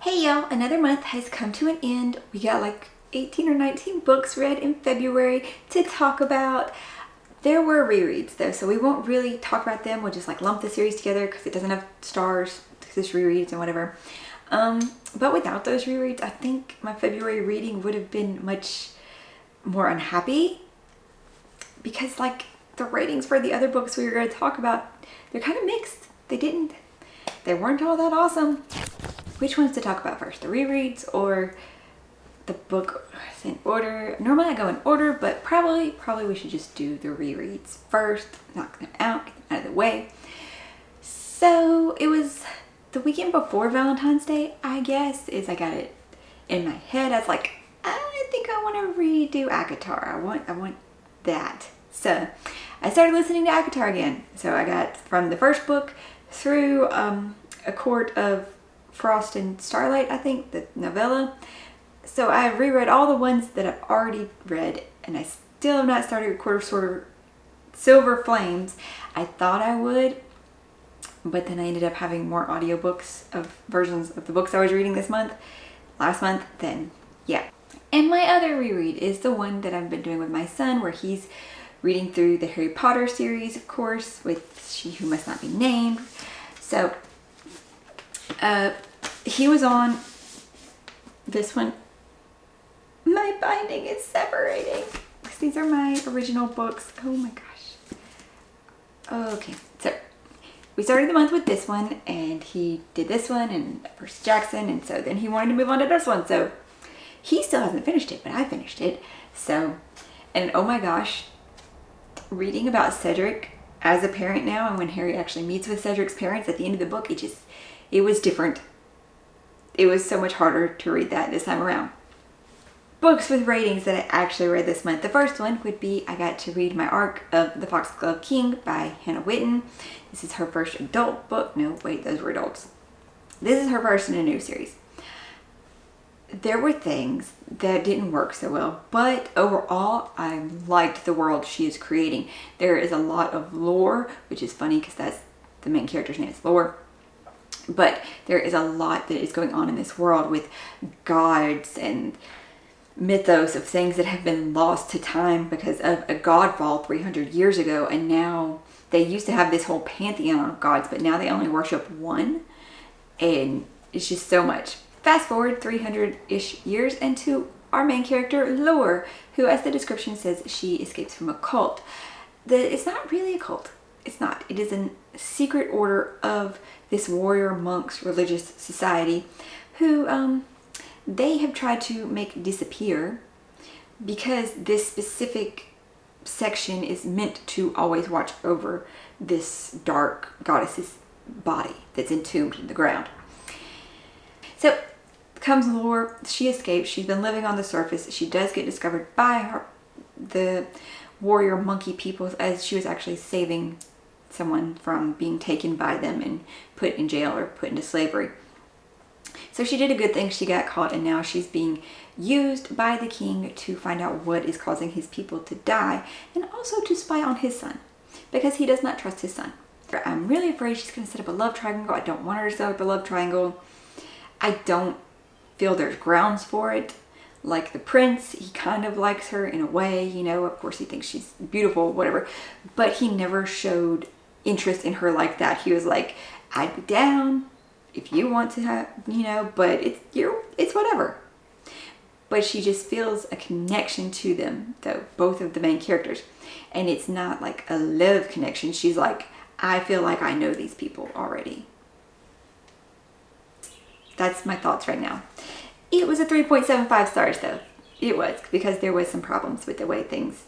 Hey y'all, another month has come to an end. We got like 18 or 19 books read in February to talk about. There were rereads though, so we won't really talk about them. We'll just like lump the series together because it doesn't have stars, because it's rereads and whatever. But without those rereads, I think my February reading would have been much more unhappy because like the ratings for the other books we were going to talk about, they're kind of mixed. They weren't all that awesome. Which ones to talk about first? The rereads or the book in order? Normally I go in order, but probably we should just do the rereads first, knock them out, get them out of the way. So it was the weekend before Valentine's Day, I guess, is I got it in my head. I was like, I think I want to redo ACOTAR. I want that. So I started listening to ACOTAR again. So I got from the first book through A Court of Frost and Starlight, I think, the novella. So I reread all the ones that I've already read, and I still have not started A Court of Silver Flames. I thought I would, but then I ended up having more audiobooks of versions of the books I was reading last month, then yeah. And my other reread is the one that I've been doing with my son, where he's reading through the Harry Potter series, of course, with She Who Must Not Be Named. So he was on this one. My binding is separating. These are my original books. Oh my gosh. Okay, so we started the month with this one, and he did this one and Percy Jackson, and so then he wanted to move on to this one. So he still hasn't finished it, but I finished it. So, and oh my gosh, reading about Cedric as a parent now, and when Harry actually meets with Cedric's parents at the end of the book, it was different. It was so much harder to read that this time around. Books with ratings that I actually read this month. The first one would be, I got to read my arc of The Foxglove King by Hannah Whitten. This is her first adult book. No, wait, those were adults. This is her first in a new series. There were things that didn't work so well, but overall, I liked the world she is creating. There is a lot of lore, which is funny because that's the main character's name is Lore. But there is a lot that is going on in this world with gods and mythos of things that have been lost to time because of a godfall 300 years ago. And now they used to have this whole pantheon of gods, but now they only worship one. And it's just so much. Fast forward 300-ish years into our main character, Lore, who, as the description says, she escapes from a cult. It's not really a cult. It's not. It is a secret order of this warrior monks religious society who they have tried to make disappear because this specific section is meant to always watch over this dark goddess's body that's entombed in the ground. So comes Lore. She escapes. She's been living on the surface. She does get discovered by the warrior monkey people, as she was actually saving someone from being taken by them and put in jail or put into slavery. So she did a good thing. She got caught, and now she's being used by the king to find out what is causing his people to die, and also to spy on his son because he does not trust his son. I'm really afraid she's going to set up a love triangle. I don't want her to set up a love triangle. I don't feel there's grounds for it. Like the prince, he kind of likes her in a way, you know, of course he thinks she's beautiful, whatever, but he never showed interest in her like that. He was like, I'd be down if you want to have, you know, but it's whatever. But she just feels a connection to them, though, both of the main characters. And it's not like a love connection. She's like, I feel like I know these people already. That's my thoughts right now. It was a 3.75 stars though. It was, because there was some problems with the way things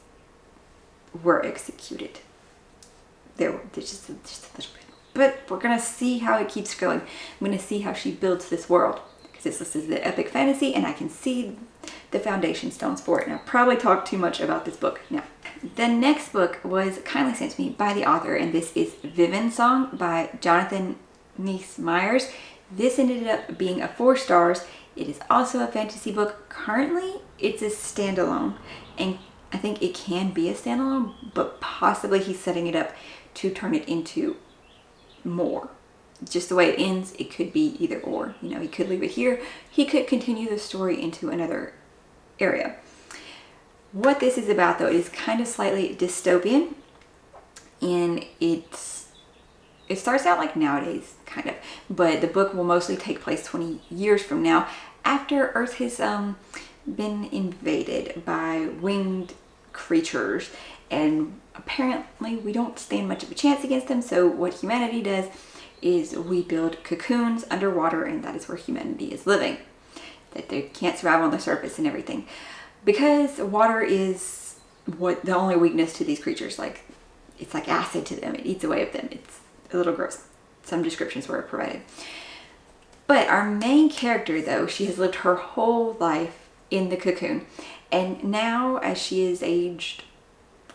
were executed. There's just a little bit. But we're going to see how it keeps going. I'm going to see how she builds this world. Because this is the epic fantasy, and I can see the foundation stones for it. And I've probably talked too much about this book now. The next book was kindly sent to me by the author, and this is Vivens Song by Jonathan Rhys Meyers. This ended up being a 4 stars. It is also a fantasy book. Currently, it's a standalone, and I think it can be a standalone, but possibly he's setting it up to turn it into more. just the way it ends, it could be either or. You know, he could leave it here. He could continue the story into another area. What this is about, though, is kind of slightly dystopian, and it starts out like nowadays, kind of, but the book will mostly take place 20 years from now, after Earth has been invaded by winged creatures, and apparently we don't stand much of a chance against them. So what humanity does is we build cocoons underwater, and that is where humanity is living, that they can't survive on the surface and everything, because water is what the only weakness to these creatures. Like, it's like acid to them. It eats away at them. It's a little gross. Some descriptions were provided. But our main character, though, she has lived her whole life in the cocoon, and now as she is aged,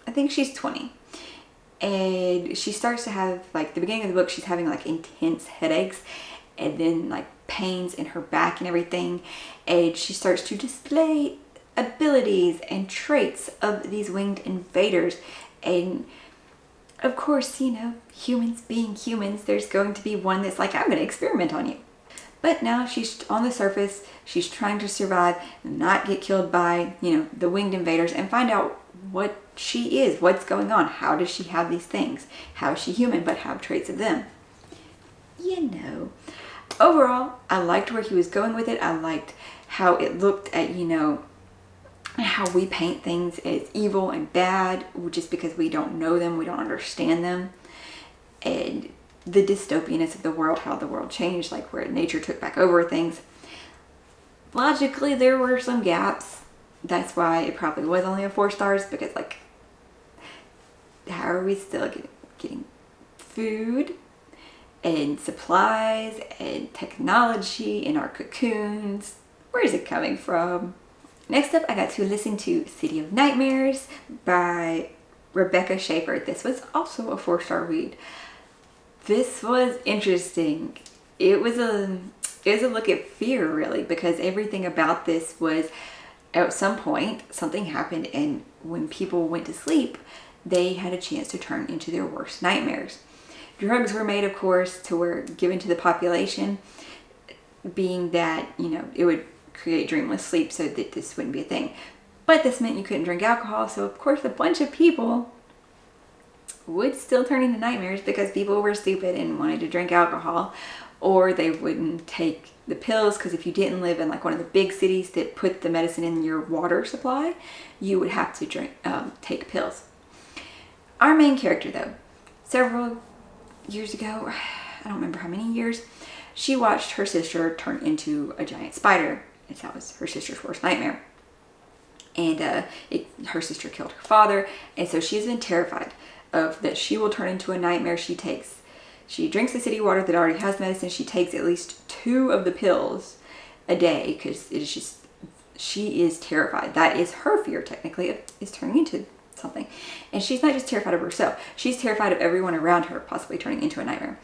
I think she's 20, and she starts to have, like, the beginning of the book, she's having like intense headaches and then like pains in her back and everything, and she starts to display abilities and traits of these winged invaders. And of course, you know, humans being humans, there's going to be one that's like, I'm going to experiment on you. But now she's on the surface, she's trying to survive and not get killed by, you know, the winged invaders, and find out what she is, what's going on, how does she have these things, how is she human but have traits of them. You know, overall, I liked where he was going with it. I liked how it looked at, you know, how we paint things as evil and bad just because we don't know them, we don't understand them, and the dystopianness of the world, how the world changed, like where nature took back over things. Logically, there were some gaps. That's why it probably was only a 4 stars, because like, how are we still getting food and supplies and technology in our cocoons? Where is it coming from? Next up, I got to listen to City of Nightmares by Rebecca Schaeffer. This was also a 4-star read. This was interesting. It was a look at fear, really, because everything about this was, at some point, something happened, and when people went to sleep, they had a chance to turn into their worst nightmares. Drugs were made, of course, to were given to the population, being that, you know, it would create dreamless sleep so that this wouldn't be a thing. But this meant you couldn't drink alcohol, so of course a bunch of people would still turn into nightmares because people were stupid and wanted to drink alcohol, or they wouldn't take the pills, because if you didn't live in like one of the big cities that put the medicine in your water supply, you would have to take pills. Our main character, though, several years ago, I don't remember how many years, she watched her sister turn into a giant spider. And that was her sister's worst nightmare. And her sister killed her father, and so she's been terrified of that she will turn into a nightmare. She drinks the city water that already has medicine. She takes at least 2 of the pills a day, because it is just, she is terrified. That is her fear, technically, is turning into something. And she's not just terrified of herself, she's terrified of everyone around her possibly turning into a nightmare.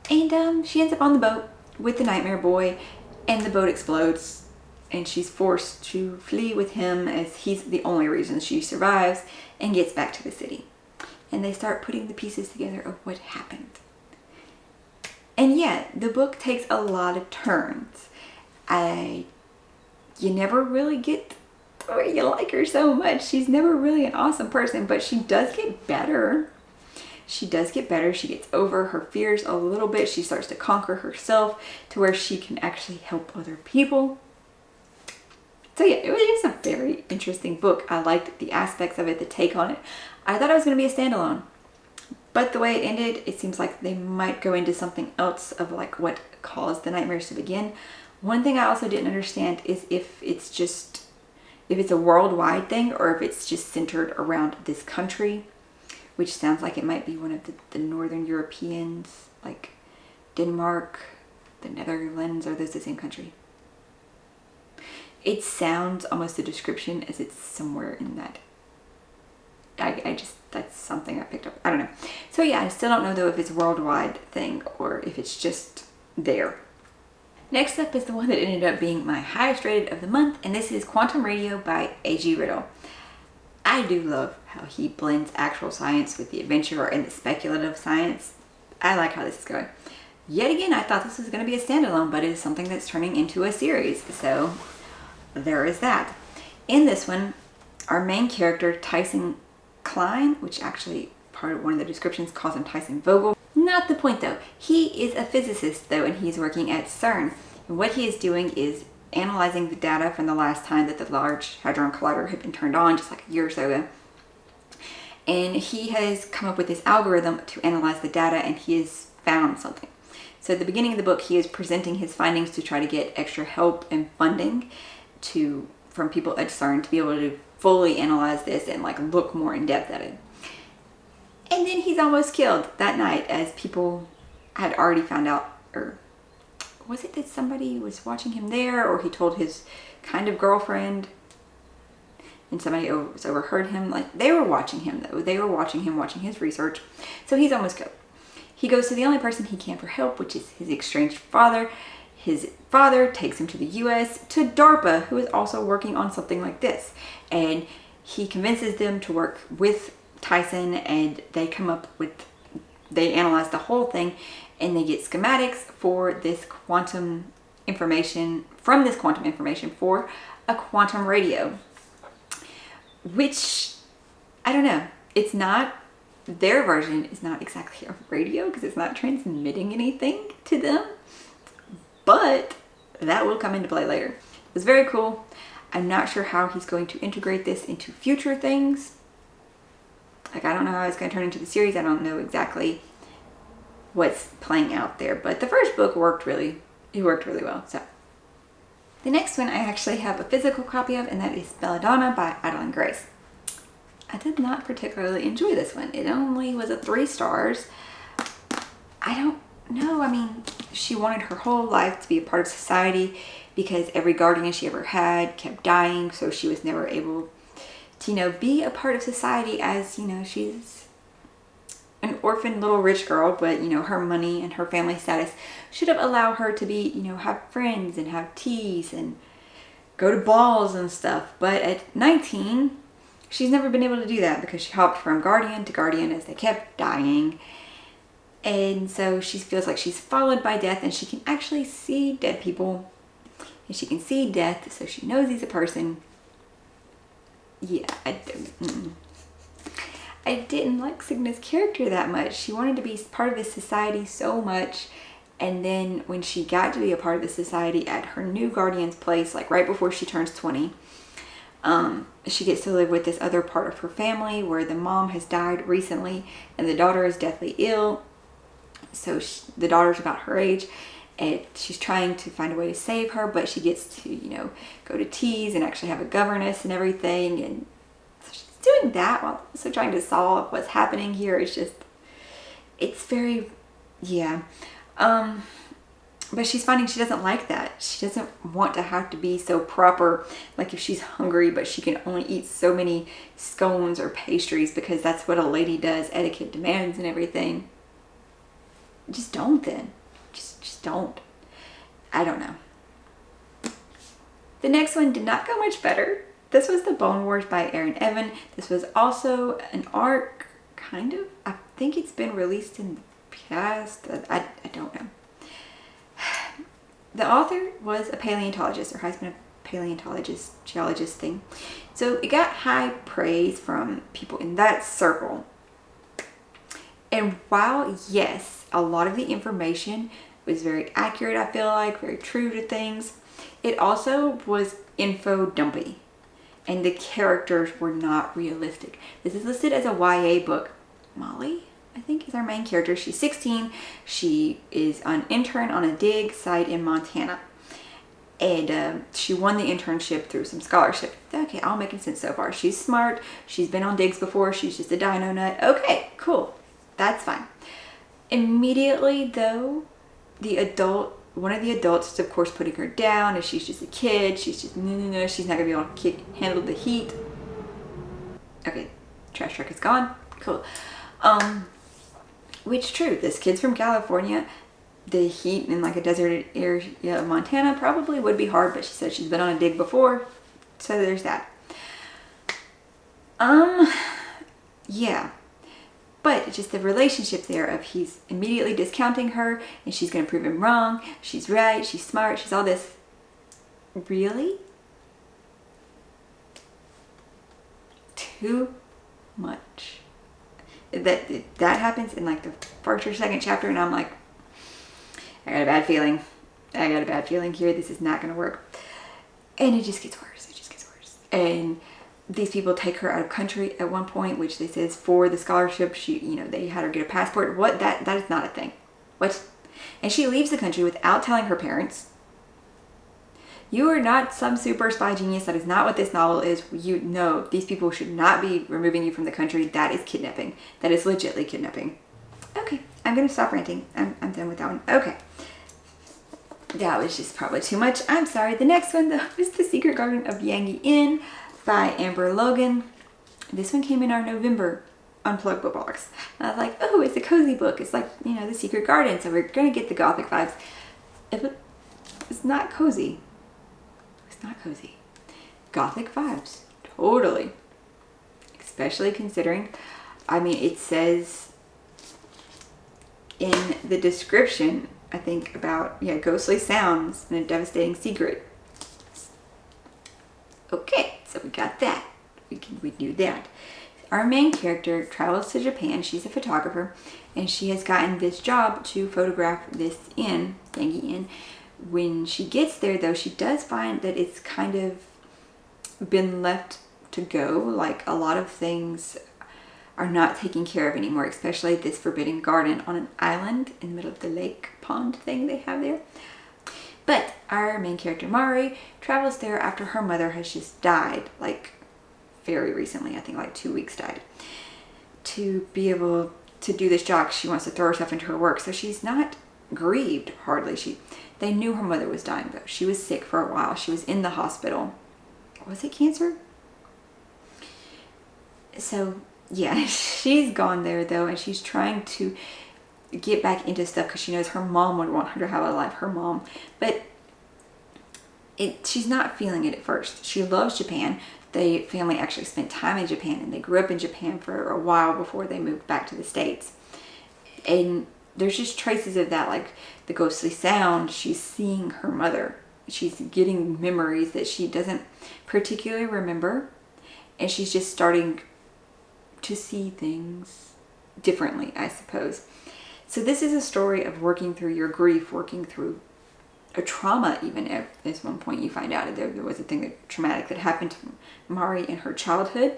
And she ends up on the boat with the nightmare boy, and the boat explodes, and she's forced to flee with him, as he's the only reason she survives, and gets back to the city. And they start putting the pieces together of what happened. And yet, the book takes a lot of turns. You never really get the way you like her so much. She's never really an awesome person, but she does get better. She gets over her fears a little bit. She starts to conquer herself to where she can actually help other people. So yeah, it was just a very interesting book. I liked the aspects of it, the take on it. I thought it was going to be a standalone, but the way it ended, it seems like they might go into something else of like what caused the nightmares to begin. One thing I also didn't understand is if it's a worldwide thing, or if it's just centered around this country, which sounds like it might be one of the Northern Europeans, like Denmark, the Netherlands. Are those the same country? It sounds almost a description as it's somewhere in that. That's something I picked up. I don't know. So yeah, I still don't know though if it's a worldwide thing or if it's just there. Next up is the one that ended up being my highest rated of the month, and this is Quantum Radio by A.G. Riddle. I do love how he blends actual science with the adventure and the speculative science. I like how this is going. yet again, I thought this was going to be a standalone, but it is something that's turning into a series. So there is that. In this one, our main character, Tyson Klein, which actually part of one of the descriptions calls him Tyson Vogel. Not the point though. He is a physicist though, and he's working at CERN. And what he is doing is analyzing the data from the last time that the Large Hadron Collider had been turned on, just like a year or so ago. And he has come up with this algorithm to analyze the data, and he has found something. So at the beginning of the book, he is presenting his findings to try to get extra help and funding from people at CERN to be able to fully analyze this and like look more in depth at it. And then he's almost killed that night, as people had already found out, or was it that somebody was watching him there, or he told his kind of girlfriend and somebody overheard him. Like, they were watching him though. They were watching him, watching his research. So he's almost killed. He goes to the only person he can for help, which is his estranged father. His father takes him to the US, to DARPA, who is also working on something like this. And he convinces them to work with Tyson, and they analyze the whole thing, and they get schematics for this quantum information, for a quantum radio. Which, I don't know, it's not, their version is not exactly a radio because it's not transmitting anything to them, but that will come into play later. It was very cool. I'm not sure how he's going to integrate this into future things. Like, I don't know how it's going to turn into the series. I don't know exactly what's playing out there, but the first book worked really well. So the next one I actually have a physical copy of, and that is Belladonna by Adalyn Grace. I did not particularly enjoy this one. It only was a 3 stars. I don't know. I mean, she wanted her whole life to be a part of society because every guardian she ever had kept dying, so she was never able to, be a part of society, as, she's an orphan little rich girl, but, her money and her family status should have allowed her to be, have friends and have teas and go to balls and stuff. But at 19, she's never been able to do that because she hopped from guardian to guardian as they kept dying. And so she feels like she's followed by death, and she can actually see dead people, and she can see death, so she knows he's a person. Yeah, I didn't like Cigna's character that much. She wanted to be part of this society so much, and then when she got to be a part of the society at her new guardian's place, like right before she turns 20, she gets to live with this other part of her family where the mom has died recently and the daughter is deathly ill. So the daughter's about her age, and she's trying to find a way to save her, but she gets to, go to teas and actually have a governess and everything. And so she's doing that while also trying to solve what's happening here. It's very, yeah. But she's finding she doesn't like that. She doesn't want to have to be so proper. Like if she's hungry, but she can only eat so many scones or pastries because that's what a lady does, etiquette demands and everything. Just don't then. Just don't. I don't know. The next one did not go much better. This was The Bone Wars by Erin Evan. This was also an arc, kind of. I think it's been released in the past. I don't know. The author was a paleontologist, or has been a paleontologist, geologist thing. So it got high praise from people in that circle. And while, yes, a lot of the information was very accurate, I feel like, very true to things, it also was info dumpy. And the characters were not realistic. This is listed as a YA book. Molly, I think, is our main character. She's 16. She is an intern on a dig site in Montana. And she won the internship through some scholarship. Okay, all making sense so far. She's smart. She's been on digs before. She's just a dino nut. Okay, cool. That's fine. Immediately, though, one of the adults is, of course, putting her down, and she's just a kid. She's just, no, she's not going to be able to handle the heat. Okay, trash truck is gone. Cool. Which, true, this kid's from California. The heat in like a desert area of Montana probably would be hard, but she said she's been on a dig before, so there's that. Yeah. But it's just the relationship there of he's immediately discounting her and she's going to prove him wrong. She's right. She's smart. She's all this. Really? Too much. That happens in like the first or second chapter, and I'm like, I got a bad feeling. I got a bad feeling here. This is not going to work. And it just gets worse. It just gets worse. And these people take her out of country at one point, which they says for the scholarship, they had her get a passport. What? That is not a thing. What? And she leaves the country without telling her parents. You are not some super spy genius. That is not what this novel is. You know, these people should not be removing you from the country. That is kidnapping. That is legitly kidnapping. Okay, I'm going to stop ranting. I'm done with that one. Okay. That was just probably too much. I'm sorry. The next one, though, is The Secret Garden of Yangi Inn by Amber Logan. This one came in our November Unplugged book box. And I was like, oh, it's a cozy book. It's like, The Secret Garden. So we're going to get the gothic vibes. It's not cozy. Not cozy. Gothic vibes. Totally. Especially considering, it says in the description, I think about, ghostly sounds and a devastating secret. Okay, so we got that. We knew that. Our main character travels to Japan. She's a photographer, and she has gotten this job to photograph this inn, Yangi Inn. When she gets there, though, she does find that it's kind of been left to go. Like, a lot of things are not taken care of anymore, especially this forbidden garden on an island in the middle of the lake pond thing they have there. But our main character, Mari, travels there after her mother has just died, like, very recently. I think like 2 weeks died. To be able to do this job, she wants to throw herself into her work. So she's not grieved, hardly. They knew her mother was dying, though. She was sick for a while. She was in the hospital. Was it cancer? So, yeah, she's gone there, though, and she's trying to get back into stuff because she knows her mom would want her to have a life, her mom. But she's not feeling it at first. She loves Japan. The family actually spent time in Japan, and they grew up in Japan for a while before they moved back to the States. And there's just traces of that, like the ghostly sound. She's seeing her mother. She's getting memories that she doesn't particularly remember. And she's just starting to see things differently, I suppose. So this is a story of working through your grief, working through a trauma, even if at one point you find out there was a thing traumatic that happened to Mari in her childhood.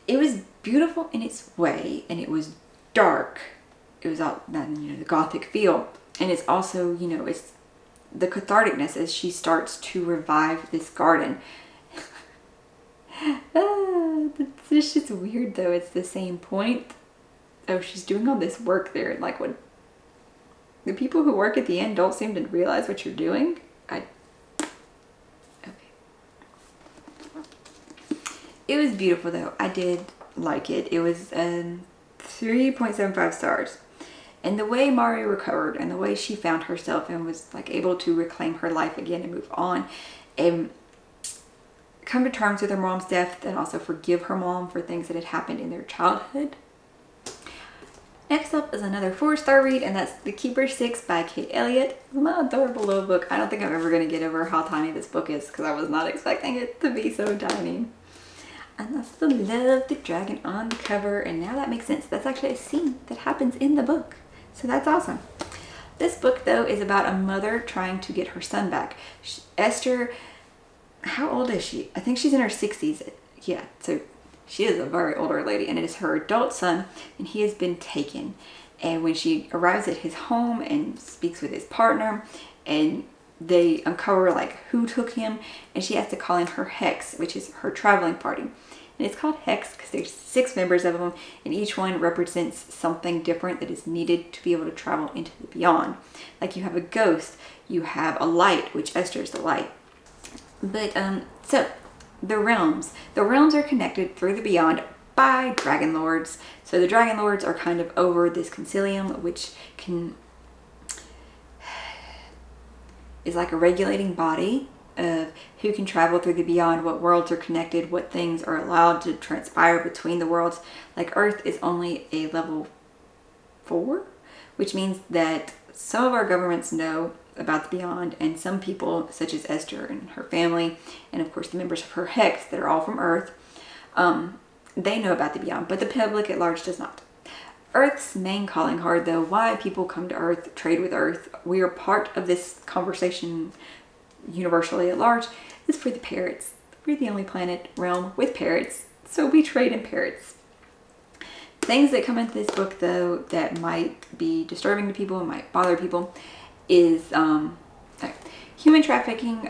It was beautiful in its way, and it was dark. It was all that, the gothic feel. And it's also, it's the catharticness as she starts to revive this garden. It's just weird, though. It's the same point. Oh, she's doing all this work there. Like, what? The people who work at the end don't seem to realize what you're doing. Okay. It was beautiful, though. I did like it. It was 3.75 stars. And the way Mari recovered and the way she found herself and was like able to reclaim her life again and move on and come to terms with her mom's death and also forgive her mom for things that had happened in their childhood. Next up is another 4-star read, and that's The Keeper 6 by Kate Elliott. It's my adorable little book. I don't think I'm ever going to get over how tiny this book is because I was not expecting it to be so tiny. And I still love the dragon on the cover, and now that makes sense. That's actually a scene that happens in the book. So that's awesome. This book, though, is about a mother trying to get her son back. Esther, how old is she? I think she's in her 60s. Yeah, so she is a very older lady, and it is her adult son, and he has been taken. And when she arrives at his home and speaks with his partner, and they uncover like who took him, and she has to call in her Hex, which is her traveling party. And it's called Hex because there's 6 members of them, and each one represents something different that is needed to be able to travel into the beyond. Like you have a ghost, you have a light, which Esther is the light. But so the realms are connected through the beyond by dragon lords. So the dragon lords are kind of over this concilium, which is like a regulating body of who can travel through the beyond, what worlds are connected, what things are allowed to transpire between the worlds. Like Earth is only a level 4, which means that some of our governments know about the beyond, and some people, such as Esther and her family, and of course the members of her hex that are all from Earth, they know about the beyond, but the public at large does not. Earth's main calling card, though, why people come to Earth, trade with Earth, we are part of this conversation universally at large, is for the parrots. We're the only planet realm with parrots, so we trade in parrots. Things that come into this book, though, that might be disturbing to people and might bother people is human trafficking,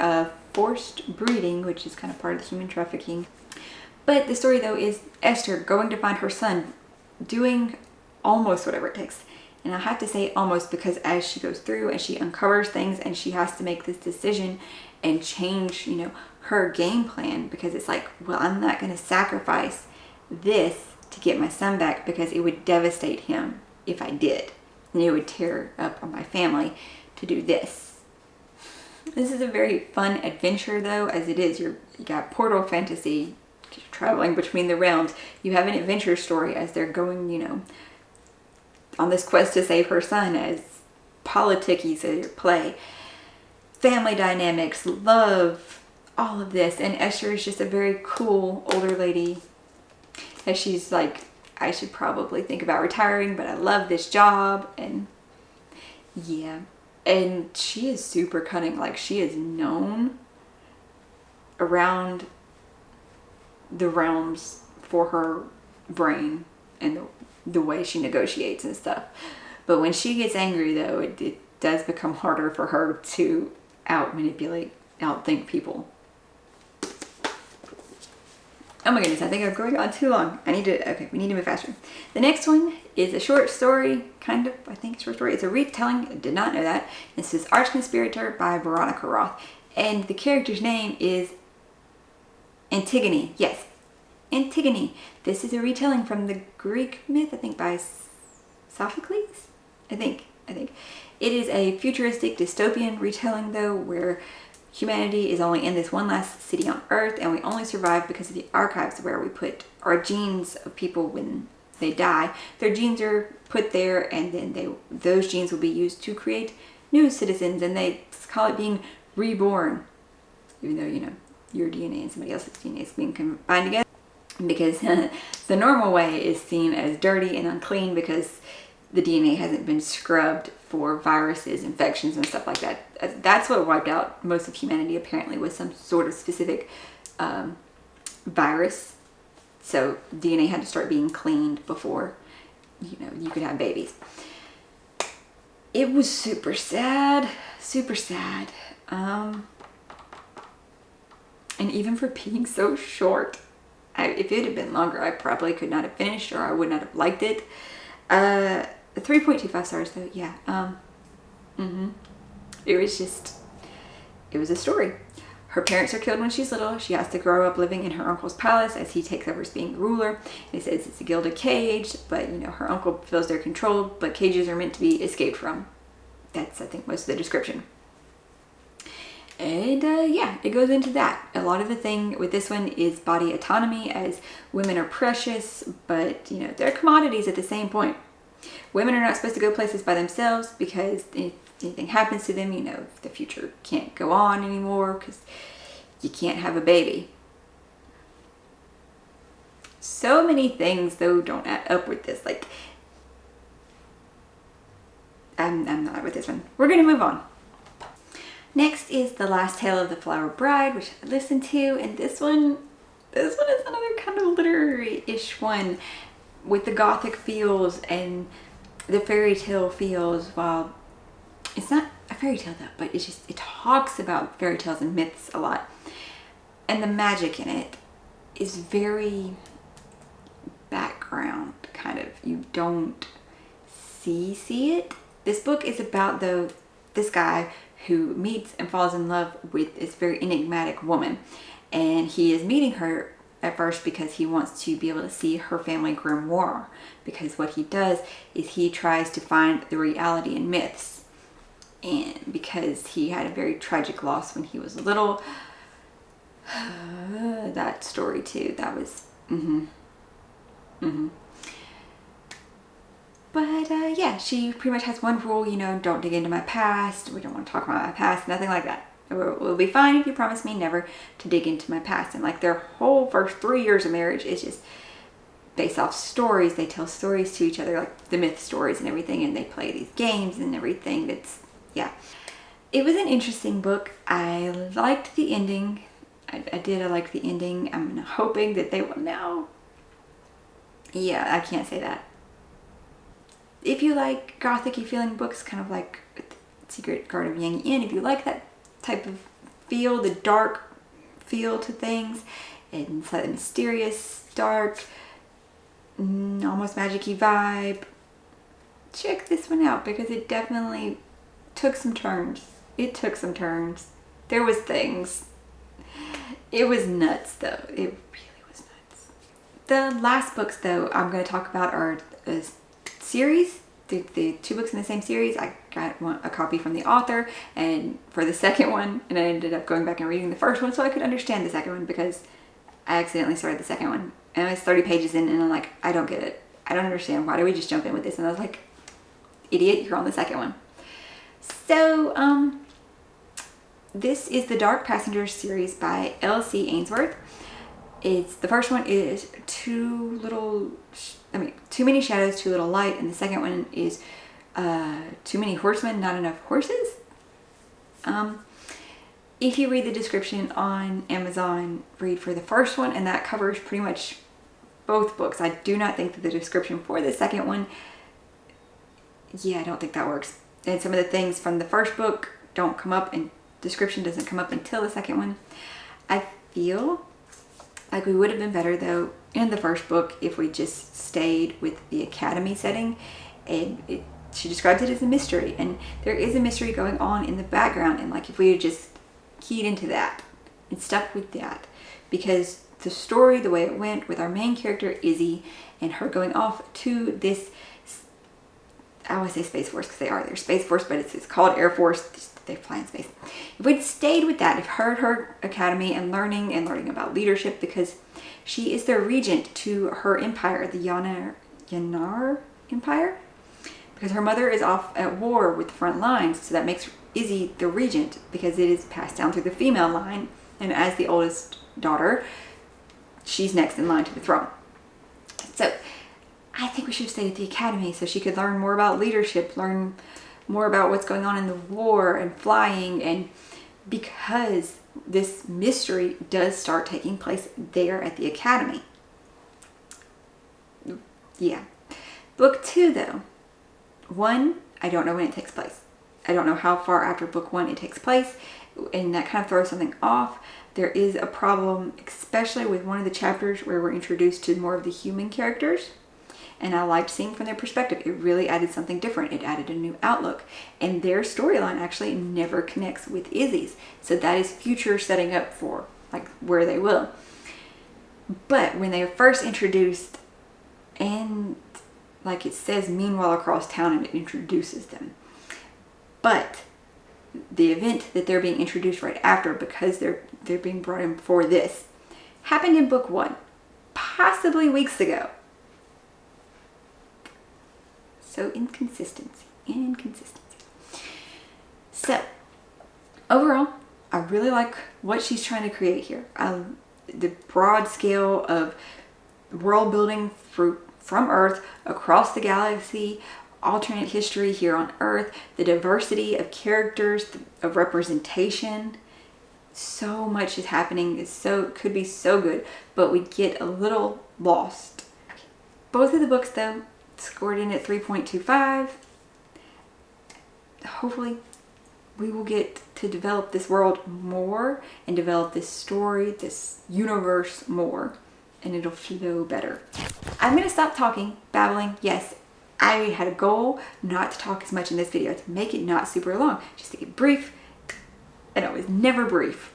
forced breeding, which is kind of part of the human trafficking. But the story, though, is Esther going to find her son, doing almost whatever it takes. And I have to say almost because as she goes through and she uncovers things and she has to make this decision and change, her game plan, because it's like, well, I'm not going to sacrifice this to get my son back because it would devastate him if I did. And it would tear up on my family to do this. This is a very fun adventure, though, as it is. You got portal fantasy, traveling between the realms. You have an adventure story as they're going, on this quest to save her son, as politics at play, family dynamics, love, all of this. And Esther is just a very cool older lady, as she's like, I should probably think about retiring, but I love this job. And yeah, and she is super cunning. Like, she is known around the realms for her brain and the way she negotiates and stuff. But when she gets angry, though, it does become harder for her to out-manipulate, outthink people. Oh my goodness, I think I'm going on too long. We need to move faster. The next one is a short story, kind of, I think short story. It's a retelling, I did not know that. This is Arch-Conspirator by Veronica Roth. And the character's name is Antigone. Yes, Antigone. This is a retelling from the Greek myth, I think by Sophocles? I think. It is a futuristic dystopian retelling, though, where humanity is only in this one last city on Earth, and we only survive because of the archives where we put our genes of people when they die. Their genes are put there, and then those genes will be used to create new citizens, and they call it being reborn. Even though, your DNA and somebody else's DNA is being combined together. Because the normal way is seen as dirty and unclean because the DNA hasn't been scrubbed for viruses, infections, and stuff like that. That's what wiped out most of humanity, apparently, was some sort of specific virus. So DNA had to start being cleaned before, you could have babies. It was super sad, super sad. And even for being so short, if it had been longer, I probably could not have finished, or I would not have liked it. 3.25 stars, though. Yeah. It was a story. Her parents are killed when she's little. She has to grow up living in her uncle's palace as he takes over as being ruler. He says it's a gilded cage, but her uncle feels they're controlled, but cages are meant to be escaped from. That's, I think, most of the description. And yeah, it goes into that. A lot of the thing with this one is body autonomy, as women are precious, but they're commodities at the same point. Women are not supposed to go places by themselves because if anything happens to them, the future can't go on anymore because you can't have a baby. So many things, though, don't add up with this. Like, I'm not with this one. We're going to move on. Next is The Last Tale of the Flower Bride, which I listened to, and this one is another kind of literary-ish one with the gothic feels and the fairy tale feels. While it's not a fairy tale, though, but it talks about fairy tales and myths a lot, and the magic in it is very background, kind of. You don't see it. This book is about, though, this guy who meets and falls in love with this very enigmatic woman, and he is meeting her at first because he wants to be able to see her family grimoire, because what he does is he tries to find the reality in myths, and because he had a very tragic loss when he was little. That story too, that was But yeah, she pretty much has one rule, you know, don't dig into my past. We don't want to talk about my past, nothing like that. We'll be fine if you promise me never to dig into my past. And like their whole first 3 years of marriage is just based off stories. They tell stories to each other, like the myth stories and everything, and they play these games and everything. That's, yeah. It was an interesting book. I liked the ending. I liked the ending. I'm hoping that they will now. Yeah, I can't say that. If you like gothic-y feeling books, kind of like Secret Garden of Yang Yin, if you like that type of feel, the dark feel to things, and slightly mysterious, dark, almost magic-y vibe, check this one out because it definitely took some turns. It took some turns. There was things. It was nuts though. It really was nuts. The last books though I'm going to talk about are series, the 2 books in the same series. I got a copy from the author, and for the second one, and I ended up going back and reading the first one so I could understand the second one because I accidentally started the second one and I was 30 pages in and I'm like, I don't get it. I don't understand. Why do we just jump in with this? And I was like, idiot, you're on the second one. So, this is the Dark Passengers series by L.C. Ainsworth. The first one is Too Many Shadows, Too Little Light, and the second one is Too Many Horsemen, Not Enough Horses. If you read the description on Amazon, read for the first one, and that covers pretty much both books. I do not think that the description for the second one, I don't think that works. And some of the things from the first book don't come up, and description doesn't come up until the second one. I feel like we would have been better though in the first book if we just stayed with the academy setting, and she describes it as a mystery, and there is a mystery going on in the background, and like if we had just keyed into that and stuck with that, because the story, the way it went with our main character Izzy and her going off to this, I always say Space Force because they're Space Force, but it's called Air Force. They fly in space. If we'd stayed with that, if her academy and learning about leadership, because she is the regent to her empire, the Yanar Empire, because her mother is off at war with the front lines, so that makes Izzy the regent because it is passed down through the female line, and as the oldest daughter, she's next in line to the throne. So I think we should have stayed at the academy so she could learn more about leadership, learn more about what's going on in the war and flying, and because this mystery does start taking place there at the academy. Yeah. Book 2 though. 1, I don't know when it takes place. I don't know how far after book 1 it takes place, and that kind of throws something off. There is a problem, especially with one of the chapters where we're introduced to more of the human characters. And I liked seeing from their perspective. It really added something different. It added a new outlook. And their storyline actually never connects with Izzy's. So that is future setting up for like where they will. But when they are first introduced, and like it says meanwhile across town, and it introduces them. But the event that they're being introduced right after, because they're being brought in for this, happened in book 1, possibly weeks ago. So inconsistency. So overall, I really like what she's trying to create here. The broad scale of world building from Earth across the galaxy, alternate history here on Earth, the diversity of characters, of representation. So much is happening. It could be so good, but we get a little lost. Both of the books though scored in at 3.25. Hopefully we will get to develop this world more and develop this story, this universe more, and it'll flow better. I'm going to stop talking, babbling. Yes, I had a goal not to talk as much in this video, to make it not super long, just to get brief, and it was never brief.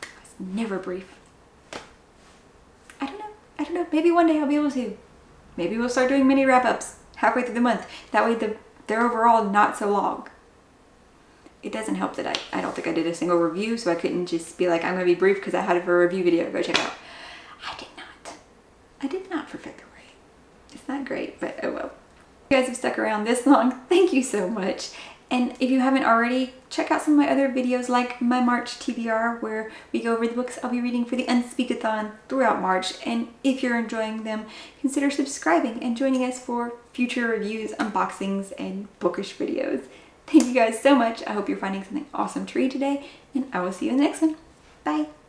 I don't know, maybe one day I'll be able to. Maybe we'll start doing mini wrap-ups halfway through the month. That way they're overall not so long. it doesn't help that I don't think I did a single review, so I couldn't just be like, I'm going to be brief because I had a review video to go check out. I did not. I did not for February. It's not great, but oh well. If you guys have stuck around this long, thank you so much. And if you haven't already, check out some of my other videos like my March TBR, where we go over the books I'll be reading for the Unspeakathon throughout March. And if you're enjoying them, consider subscribing and joining us for future reviews, unboxings, and bookish videos. Thank you guys so much. I hope you're finding something awesome to read today, and I will see you in the next one. Bye.